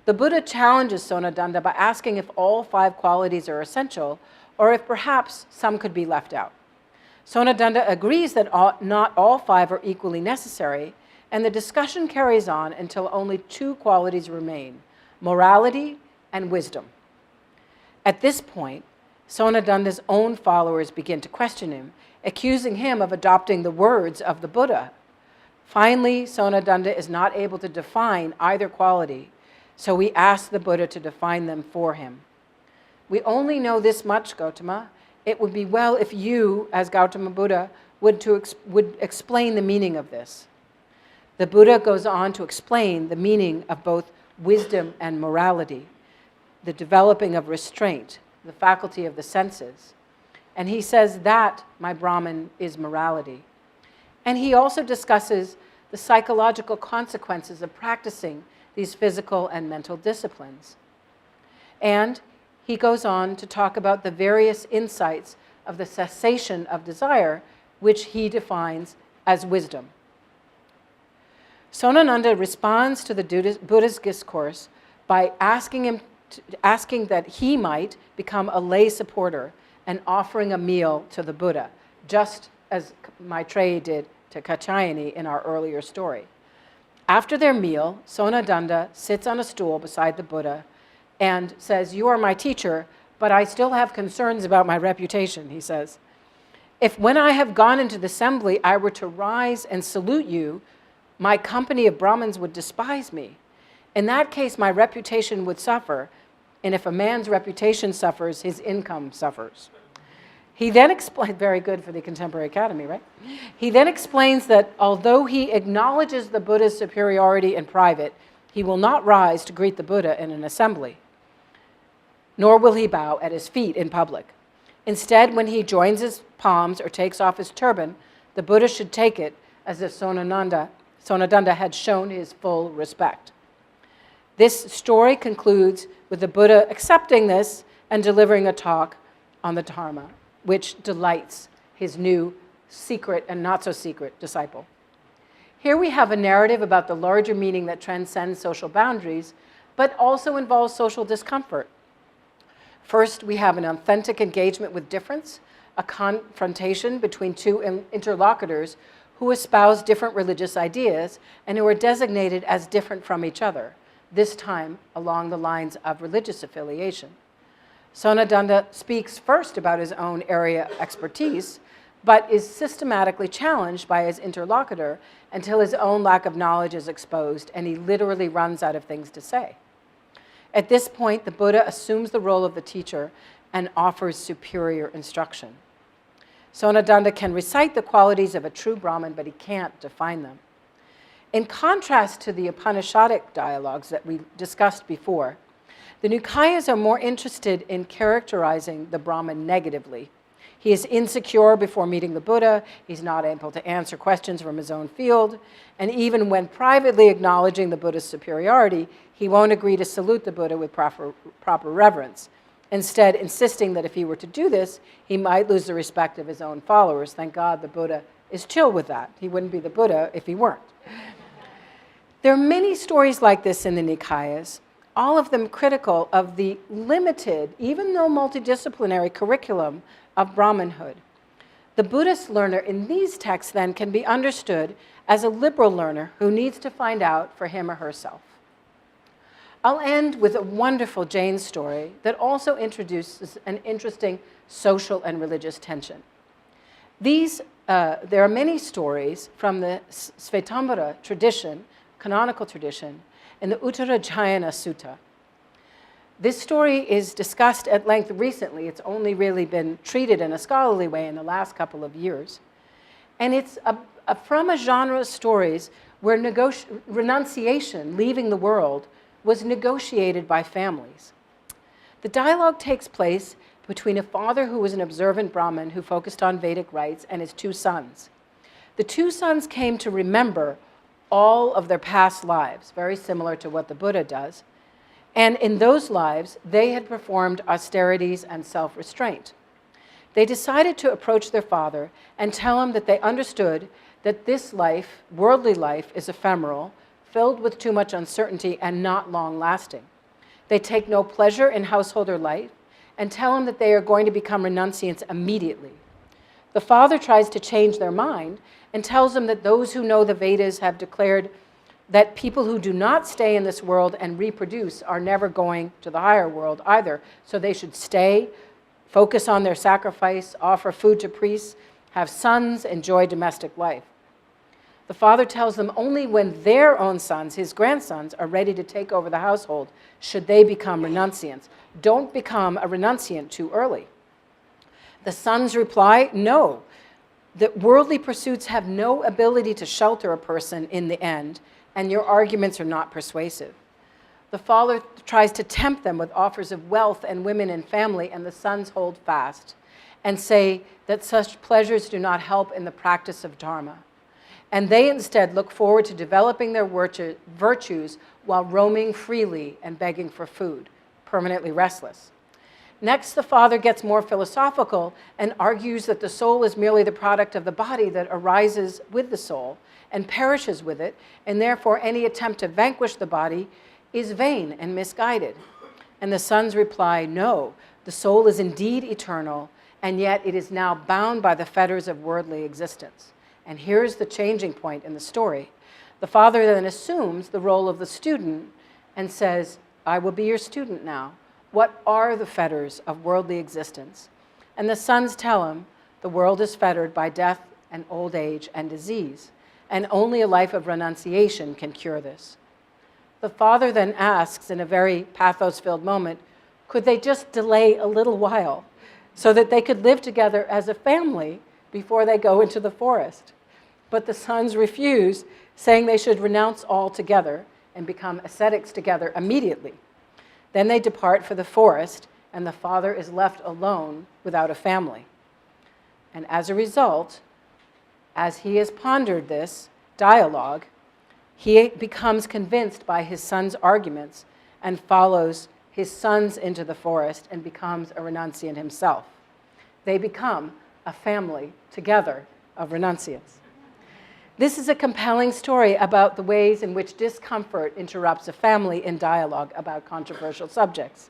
The Buddha challenges Sonadanda by asking if all 5 qualities are essential, or if perhaps some could be left out. Sonadanda agrees that not all 5 are equally necessary, and the discussion carries on until only 2 qualities remain: morality and wisdom. At this point, Sonadanda's own followers begin to question him, accusing him of adopting the words of the Buddha. Finally, Sonadanda is not able to define either quality, so he asks the Buddha to define them for him. We only know this much, Gautama. It would be well if you, as Gautama Buddha, would explain the meaning of this. The Buddha goes on to explain the meaning of both wisdom and morality, the developing of restraint, the faculty of the senses. And he says that, my Brahmin, is morality. And he also discusses the psychological consequences of practicing these physical and mental disciplines. And he goes on to talk about the various insights of the cessation of desire, which he defines as wisdom. Sonananda responds to the Buddha's discourse by asking that he might become a lay supporter and offering a meal to the Buddha, just as Maitreya did to Katyayani in our earlier story. After their meal, Sonadanda sits on a stool beside the Buddha and says, "You are my teacher, but I still have concerns about my reputation," he says. "If when I have gone into the assembly I were to rise and salute you, my company of Brahmins would despise me. In that case, my reputation would suffer, and if a man's reputation suffers, his income suffers." He then explains, very good for the Contemporary Academy, right? He then explains that although he acknowledges the Buddha's superiority in private, he will not rise to greet the Buddha in an assembly, nor will he bow at his feet in public. Instead, when he joins his palms or takes off his turban, the Buddha should take it as if Sonadanda had shown his full respect. This story concludes with the Buddha accepting this and delivering a talk on the Dharma, which delights his new secret and not so secret disciple. Here we have a narrative about the larger meaning that transcends social boundaries, but also involves social discomfort. First, we have an authentic engagement with difference, a confrontation between two interlocutors who espouse different religious ideas and who are designated as different from each other, this time along the lines of religious affiliation. Sonadanda speaks first about his own area of expertise, but is systematically challenged by his interlocutor until his own lack of knowledge is exposed and he literally runs out of things to say. At this point, the Buddha assumes the role of the teacher and offers superior instruction. Sonadanda can recite the qualities of a true Brahmin, but he can't define them. In contrast to the Upanishadic dialogues that we discussed before, the Nikayas are more interested in characterizing the Brahmin negatively. He is insecure before meeting the Buddha, he's not able to answer questions from his own field, and even when privately acknowledging the Buddha's superiority, he won't agree to salute the Buddha with proper reverence, instead insisting that if he were to do this, he might lose the respect of his own followers. Thank God the Buddha is chill with that. He wouldn't be the Buddha if he weren't. There are many stories like this in the Nikayas, all of them critical of the limited, even though multidisciplinary curriculum of Brahmanhood. The Buddhist learner in these texts then can be understood as a liberal learner who needs to find out for him or herself. I'll end with a wonderful Jain story that also introduces an interesting social and religious tension. There are many stories from the Svetamvara tradition, canonical tradition, in the Uttarajayana Sutta. This story is discussed at length recently. It's only really been treated in a scholarly way in the last couple of years. And it's from a genre of stories where renunciation, leaving the world, was negotiated by families. The dialogue takes place between a father who was an observant Brahmin who focused on Vedic rites and his two sons. The two sons came to remember all of their past lives, very similar to what the Buddha does. And in those lives, they had performed austerities and self-restraint. They decided to approach their father and tell him that they understood that this life, worldly life, is ephemeral, filled with too much uncertainty and not long-lasting. They take no pleasure in householder life and tell him that they are going to become renunciants immediately. The father tries to change their mind and tells them that those who know the Vedas have declared that people who do not stay in this world and reproduce are never going to the higher world either. So they should stay, focus on their sacrifice, offer food to priests, have sons, enjoy domestic life. The father tells them only when their own sons, his grandsons, are ready to take over the household should they become renunciants. Don't become a renunciant too early. The sons reply, no, that worldly pursuits have no ability to shelter a person in the end, and your arguments are not persuasive. The father tries to tempt them with offers of wealth and women and family, and the sons hold fast and say that such pleasures do not help in the practice of dharma. And they instead look forward to developing their virtues while roaming freely and begging for food, permanently restless. Next, the father gets more philosophical and argues that the soul is merely the product of the body that arises with the soul and perishes with it, and therefore any attempt to vanquish the body is vain and misguided. And the sons reply, no, the soul is indeed eternal, and yet it is now bound by the fetters of worldly existence. And here's the changing point in the story. The father then assumes the role of the student and says, I will be your student now. What are the fetters of worldly existence? And the sons tell him, the world is fettered by death and old age and disease, and only a life of renunciation can cure this. The father then asks, in a very pathos-filled moment, could they just delay a little while so that they could live together as a family before they go into the forest? But the sons refuse, saying they should renounce altogether and become ascetics together immediately. Then they depart for the forest, and the father is left alone without a family. And as a result, as he has pondered this dialogue, he becomes convinced by his son's arguments and follows his sons into the forest and becomes a renunciant himself. They become a family together of renunciants. This is a compelling story about the ways in which discomfort interrupts a family in dialogue about controversial subjects.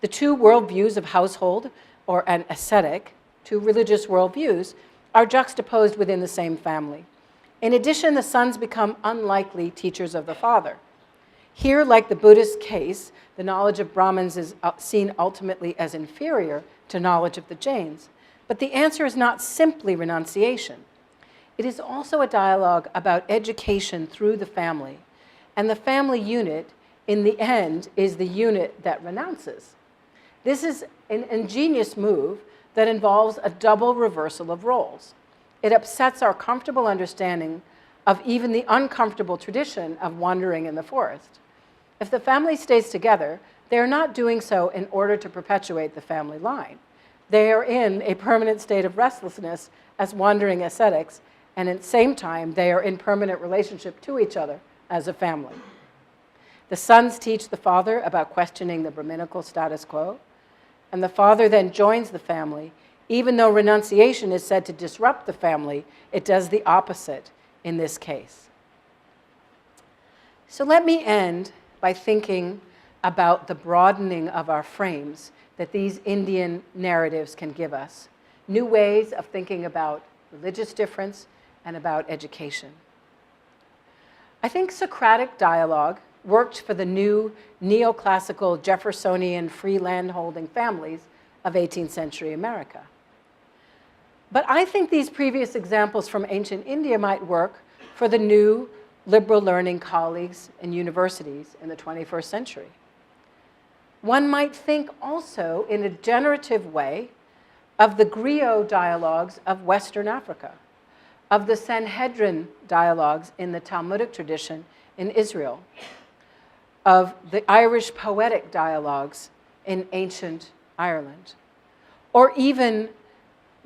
The two worldviews of household or an ascetic two religious worldviews, are juxtaposed within the same family. In addition, the sons become unlikely teachers of the father. Here, like the Buddhist case, the knowledge of Brahmins is seen ultimately as inferior to knowledge of the Jains. But the answer is not simply renunciation. It is also a dialogue about education through the family. And the family unit, in the end, is the unit that renounces. This is an ingenious move that involves a double reversal of roles. It upsets our comfortable understanding of even the uncomfortable tradition of wandering in the forest. If the family stays together, they are not doing so in order to perpetuate the family line. They are in a permanent state of restlessness as wandering ascetics, and at the same time, they are in permanent relationship to each other as a family. The sons teach the father about questioning the Brahminical status quo, and the father then joins the family. Even though renunciation is said to disrupt the family, it does the opposite in this case. So let me end by thinking about the broadening of our frames that these Indian narratives can give us, new ways of thinking about religious difference and about education. I think Socratic dialogue worked for the new neoclassical Jeffersonian free landholding families of 18th century America. But I think these previous examples from ancient India might work for the new liberal learning colleagues in universities in the 21st century. One might think also in a generative way of the griot dialogues of Western Africa, of the Sanhedrin dialogues in the Talmudic tradition in Israel, of the Irish poetic dialogues in ancient Ireland, or even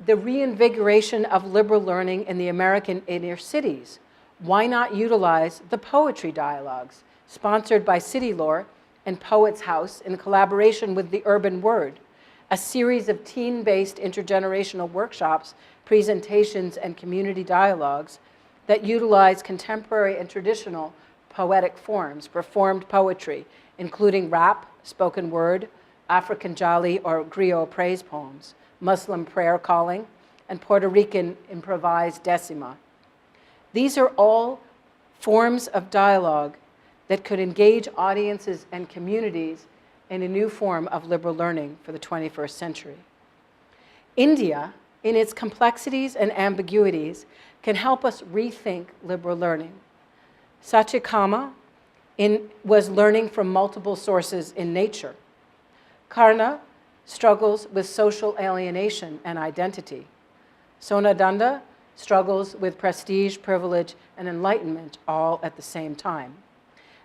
the reinvigoration of liberal learning in the American inner cities. Why not utilize the poetry dialogues sponsored by CityLore and Poets House in collaboration with the Urban Word, a series of teen-based intergenerational workshops, presentations, and community dialogues that utilize contemporary and traditional poetic forms, performed poetry, including rap, spoken word, African Jali or griot praise poems, Muslim prayer calling, and Puerto Rican improvised decima. These are all forms of dialogue that could engage audiences and communities in a new form of liberal learning for the 21st century. India, in its complexities and ambiguities, can help us rethink liberal learning. Satyakama was learning from multiple sources in nature. Karna struggles with social alienation and identity. Sonadanda struggles with prestige, privilege, and enlightenment all at the same time.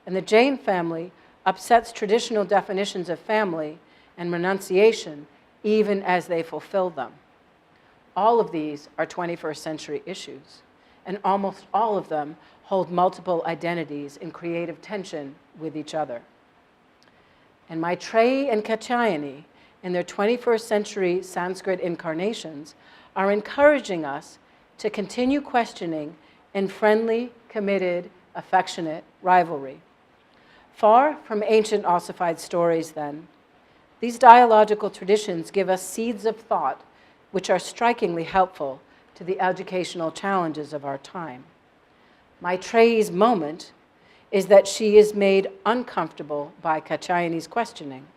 And the Jain family upsets traditional definitions of family and renunciation even as they fulfill them. All of these are 21st century issues, and almost all of them hold multiple identities in creative tension with each other. And Maitreyi and Katyayani, in their 21st century Sanskrit incarnations, are encouraging us to continue questioning in friendly, committed, affectionate rivalry. Far from ancient ossified stories, then, these dialogical traditions give us seeds of thought which are strikingly helpful to the educational challenges of our time. Maitreyi's moment is that she is made uncomfortable by Katyayani's questioning,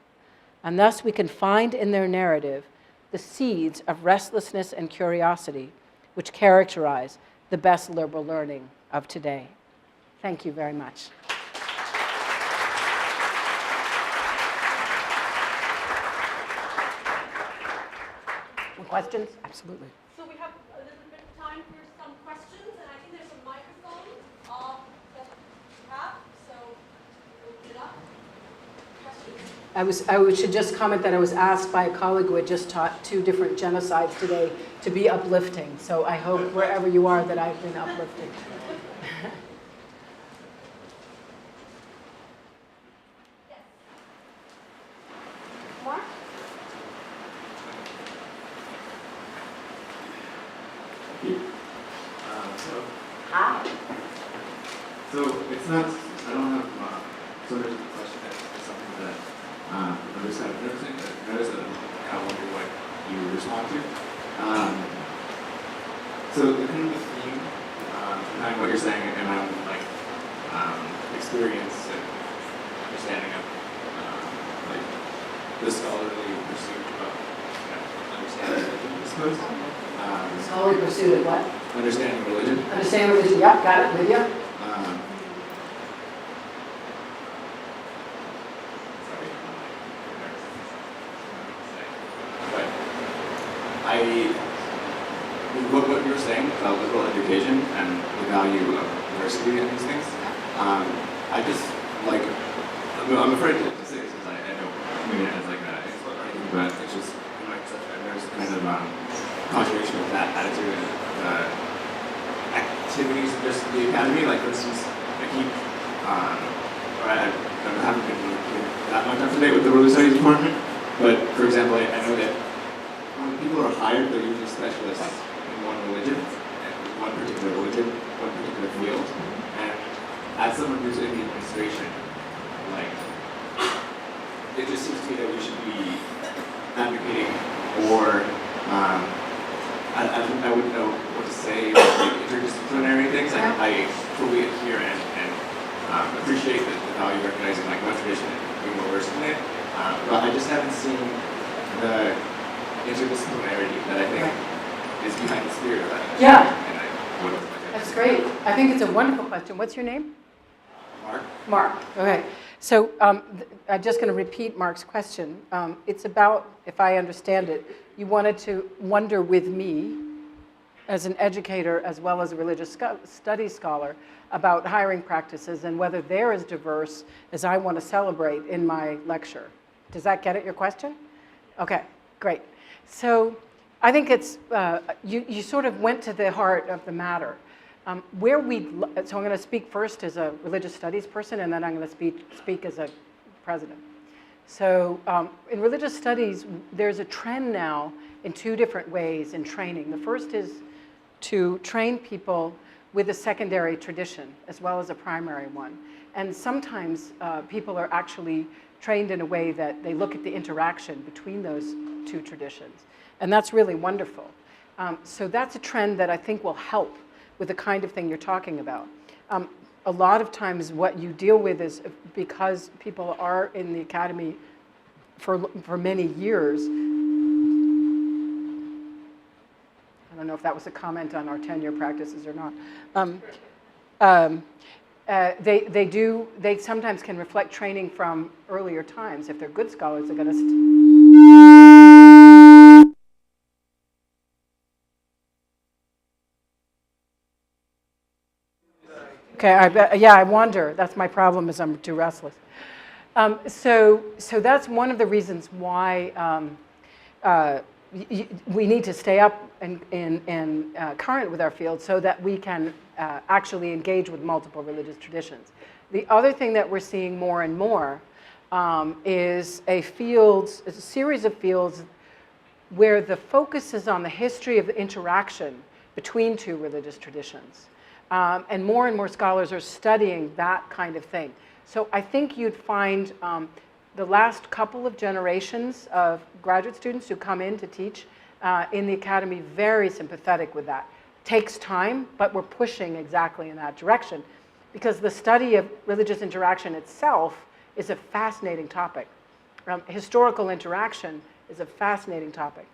and thus we can find in their narrative the seeds of restlessness and curiosity which characterize the best liberal learning of today. Thank you very much. Questions? Absolutely. So we have a little bit of time for some questions, and I think there's a microphone that we have, so open it up. Questions? I should just comment that I was asked by a colleague who had just taught 2 different genocides today to be uplifting. So I hope wherever you are that I've been uplifting. Yes. Mark? Hi. So it's not, I don't have, so there's a question that's something that notice that I kind of wonder what you respond to. So the kind of the theme behind what you're saying and my own like experience and understanding of like the scholarly pursuit of understanding religion, I suppose. Scholarly pursuit of what? Understanding religion. Understanding religion, yep, got it, with you. Sorry, but what you were saying about liberal education and the value of diversity and these things, I just like, I'm afraid to say this because I don't mean it as like an insult or anything, but it's just like there's kind of contradiction with that attitude and activities of just the academy. Like for instance, I keep, I haven't been that much up to date with the religious studies department, but for example, I know that when people are hired, they're usually specialists in one religion, one particular religion, one particular field. And as someone who's in the administration, like, it just seems to me that we should be advocating for, I wouldn't know what to say, like interdisciplinary things. I fully adhere and appreciate the value of recognizing like one tradition and being more versed in it. But I just haven't seen the interdisciplinarity that I think is behind the spirit of that. Yeah. And I would That's great. I think it's a wonderful question. What's your name? Mark? Mark. Okay. So I'm just going to repeat Mark's question. It's about, if I understand it, you wanted to wonder with me, as an educator as well as a religious studies scholar, about hiring practices and whether they're as diverse as I want to celebrate in my lecture. Does that get at your question? Okay, great. So I think it's, you sort of went to the heart of the matter. So I'm going to speak first as a religious studies person, and then I'm going to speak as a president. So in religious studies, there's a trend now in two different ways in training. The first is to train people with a secondary tradition as well as a primary one. And sometimes people are actually trained in a way that they look at the interaction between those two traditions. And that's really wonderful. So that's a trend that I think will help with the kind of thing you're talking about. A lot of times what you deal with is because people are in the academy for many years. I don't know if that was a comment on our tenure practices or not. They sometimes can reflect training from earlier times. If they're good scholars, they're going to Okay, I wonder. That's my problem, is I'm too restless. So that's one of the reasons why we need to stay up and current with our field so that we can actually engage with multiple religious traditions. The other thing that we're seeing more and more is a series of fields where the focus is on the history of the interaction between two religious traditions. And more scholars are studying that kind of thing. So I think you'd find the last couple of generations of graduate students who come in to teach in the academy very sympathetic with that. Takes time, but we're pushing exactly in that direction because the study of religious interaction itself is a fascinating topic. Historical interaction is a fascinating topic.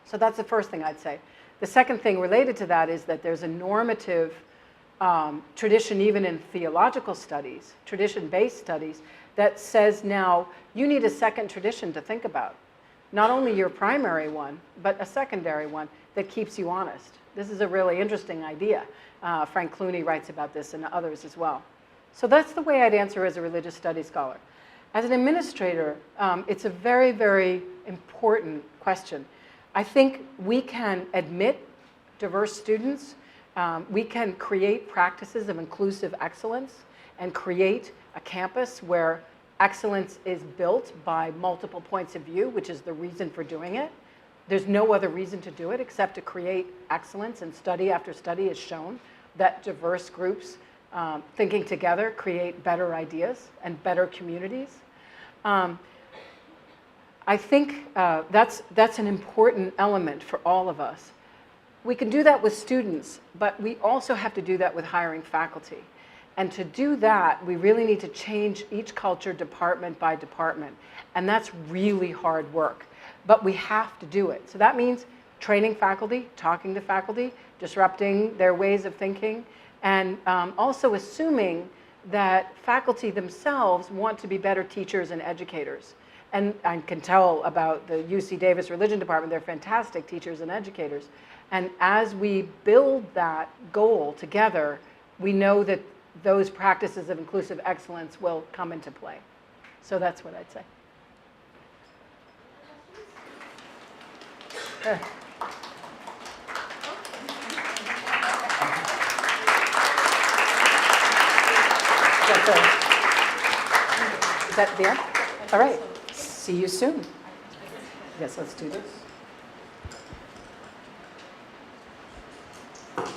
So that's the first thing I'd say. The second thing related to that is that there's a normative tradition, even in theological studies, tradition-based studies, that says now you need a second tradition to think about. Not only your primary one, but a secondary one that keeps you honest. This is a really interesting idea. Frank Clooney writes about this and others as well. So that's the way I'd answer as a religious studies scholar. As an administrator, it's a very, very important question. I think we can admit diverse students. We can create practices of inclusive excellence and create a campus where excellence is built by multiple points of view, which is the reason for doing it. There's no other reason to do it except to create excellence, and study after study has shown that diverse groups thinking together create better ideas and better communities. I think that's an important element for all of us. We can do that with students, but we also have to do that with hiring faculty. And to do that, we really need to change each culture department by department. And that's really hard work, but we have to do it. So that means training faculty, talking to faculty, disrupting their ways of thinking, and also assuming that faculty themselves want to be better teachers and educators. And I can tell about the UC Davis Religion Department, they're fantastic teachers and educators. And as we build that goal together, we know that those practices of inclusive excellence will come into play. So that's what I'd say. Is that the end? All right. See you soon. Yes, let's do this. Okay,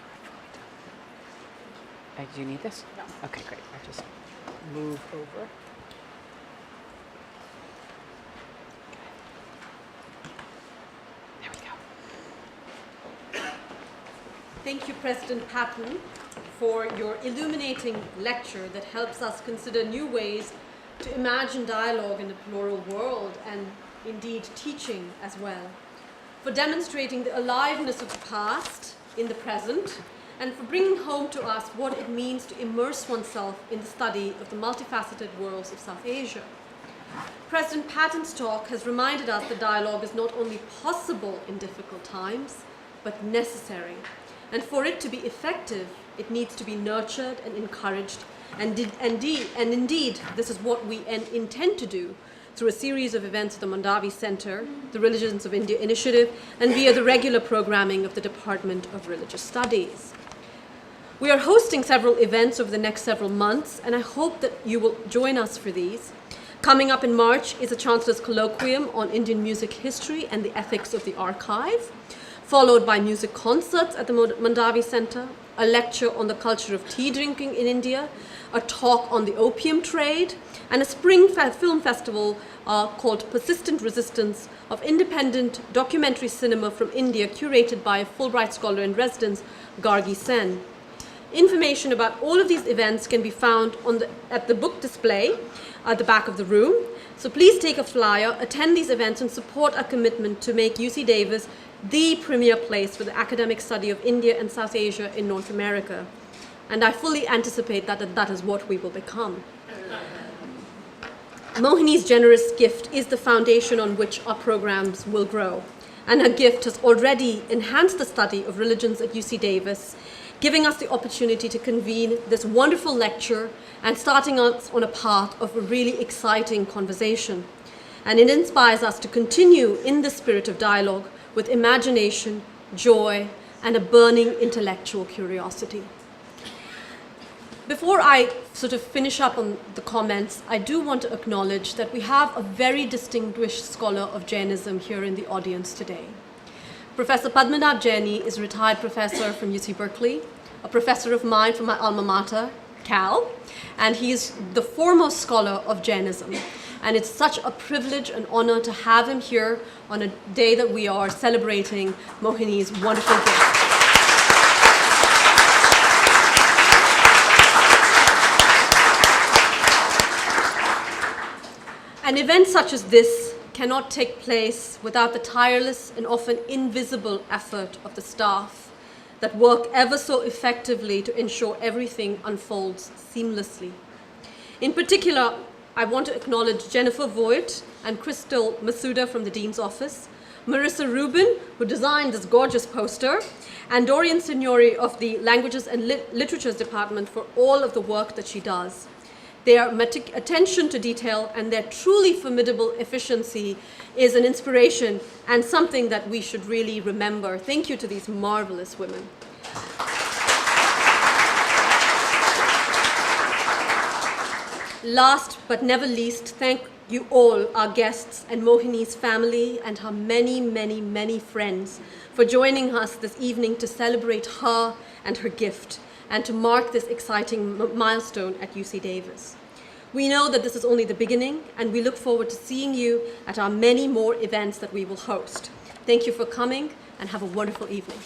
we're fully done. Do you need this? No. Okay, great. I'll just move over. There we go. Thank you, President Patton, for your illuminating lecture that helps us consider new ways to imagine dialogue in a plural world and indeed teaching as well, for demonstrating the aliveness of the past in the present, and for bringing home to us what it means to immerse oneself in the study of the multifaceted worlds of South Asia. President Patton's talk has reminded us that dialogue is not only possible in difficult times, but necessary. And for it to be effective, it needs to be nurtured and encouraged. And indeed, this is what we intend to do through a series of events at the Mandavi Center, the Religions of India Initiative, and via the regular programming of the Department of Religious Studies. We are hosting several events over the next several months, and I hope that you will join us for these. Coming up in March is a Chancellor's Colloquium on Indian music history and the ethics of the archive, followed by music concerts at the Mandavi Center, a lecture on the culture of tea drinking in India, a talk on the opium trade, and a spring film festival called Persistent Resistance of Independent Documentary Cinema from India, curated by a Fulbright Scholar in Residence, Gargi Sen. Information about all of these events can be found at the book display at the back of the room. So please take a flyer, attend these events, and support our commitment to make UC Davis the premier place for the academic study of India and South Asia in North America. And I fully anticipate that is what we will become. Mohini's generous gift is the foundation on which our programs will grow. And her gift has already enhanced the study of religions at UC Davis, giving us the opportunity to convene this wonderful lecture and starting us on a path of a really exciting conversation. And it inspires us to continue in the spirit of dialogue with imagination, joy, and a burning intellectual curiosity. Before I sort of finish up on the comments, I do want to acknowledge that we have a very distinguished scholar of Jainism here in the audience today. Professor Padmanabh Jaini is a retired professor from UC Berkeley, a professor of mine from my alma mater, Cal, and he is the foremost scholar of Jainism. And it's such a privilege and honor to have him here on a day that we are celebrating Mohini's wonderful gift. An event such as this cannot take place without the tireless and often invisible effort of the staff that work ever so effectively to ensure everything unfolds seamlessly. In particular, I want to acknowledge Jennifer Voigt and Crystal Masuda from the Dean's Office, Marissa Rubin, who designed this gorgeous poster, and Dorian Signori of the Languages and Literatures Department for all of the work that she does. Their attention to detail and their truly formidable efficiency is an inspiration and something that we should really remember. Thank you to these marvelous women. Last but never least, thank you all, our guests and Mohini's family and her many, many, many friends for joining us this evening to celebrate her and her gift and to mark this exciting milestone at UC Davis. We know that this is only the beginning, and we look forward to seeing you at our many more events that we will host. Thank you for coming, and have a wonderful evening.